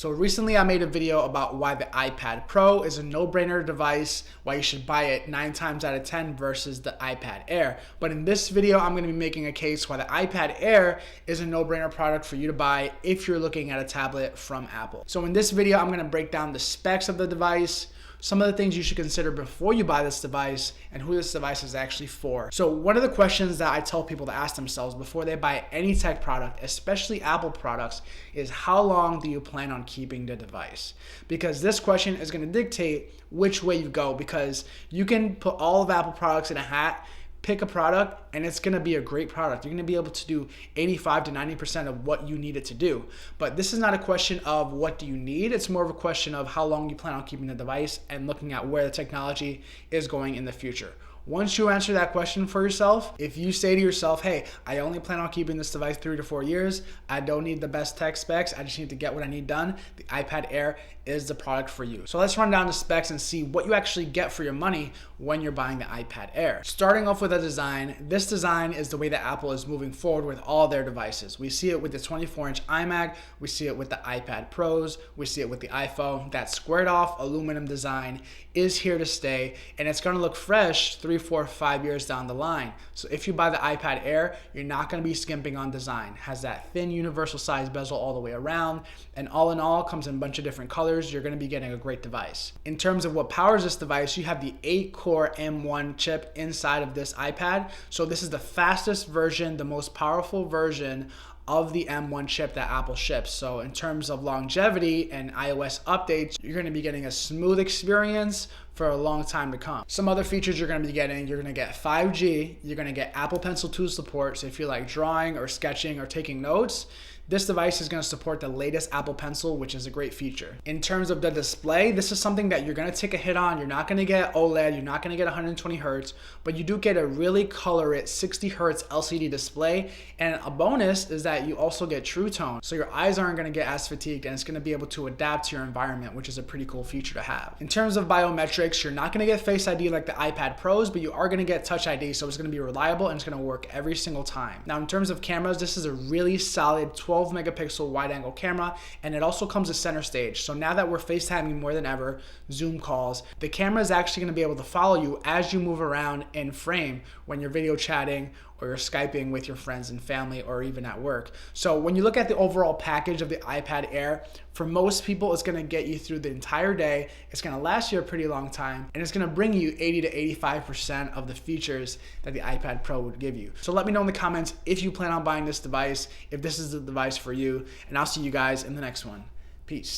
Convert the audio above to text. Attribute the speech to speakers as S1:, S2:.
S1: So recently I made a video about why the iPad Pro is a no-brainer device, why you should buy it 9 times out of 10 versus the iPad Air. But in this video, I'm going to be making a case why the iPad Air is a no-brainer product for you to buy if you're looking at a tablet from Apple. So in this video, I'm going to break down the specs of the device, some of the things you should consider before you buy this device, and who this device is actually for. So one of the questions that I tell people to ask themselves before they buy any tech product, especially Apple products, is how long do you plan on keeping the device? Because this question is going to dictate which way you go, because you can put all of Apple products in a hat, pick a product, and it's going to be a great product. You're going to be able to do 85 to 90% of what you need it to do. But this is not a question of what do you need. It's more of a question of how long you plan on keeping the device and looking at where the technology is going in the future. Once you answer that question for yourself, if you say to yourself, hey, I only plan on keeping this device 3 to 4 years, I don't need the best tech specs, I just need to get what I need done, the iPad Air is the product for you. So let's run down the specs and see what you actually get for your money when you're buying the iPad Air. Starting off with the design, this design is the way that Apple is moving forward with all their devices. We see it with the 24-inch iMac, we see it with the iPad Pros, we see it with the iPhone. That squared off aluminum design is here to stay, and it's gonna look fresh 3, 4, 5 years down the line. So if you buy the iPad Air, you're not gonna be skimping on design. It has that thin universal size bezel all the way around, and all in all, comes in a bunch of different colors. You're gonna be getting a great device. In terms of what powers this device, you have the 8-core M1 chip inside of this iPad. So this is the fastest version, the most powerful version of the M1 chip that Apple ships. So in terms of longevity and iOS updates, you're gonna be getting a smooth experience for a long time to come. Some other features you're gonna be getting, you're gonna get 5G, you're gonna get Apple Pencil 2 support. So if you like drawing or sketching or taking notes, this device is going to support the latest Apple Pencil, which is a great feature. In terms of the display, this is something that you're going to take a hit on. You're not going to get OLED, you're not going to get 120 Hertz, but you do get a really colorate 60 Hertz LCD display. And a bonus is that you also get True Tone. So your eyes aren't going to get as fatigued, and it's going to be able to adapt to your environment, which is a pretty cool feature to have. In terms of biometrics, you're not going to get Face ID like the iPad Pros, but you are going to get Touch ID, so it's going to be reliable and it's going to work every single time. Now, in terms of cameras, this is a really solid 12 megapixel wide angle camera, and it also comes with center stage. So now that we're FaceTiming more than ever, Zoom calls, the camera is actually going to be able to follow you as you move around in frame when you're video chatting or you're Skyping with your friends and family or even at work. So when you look at the overall package of the iPad Air, for most people, it's going to get you through the entire day. It's going to last you a pretty long time, and it's going to bring you 80 to 85% of the features that the iPad Pro would give you. So let me know in the comments if you plan on buying this device, if this is the device for you, and I'll see you guys in the next one. Peace.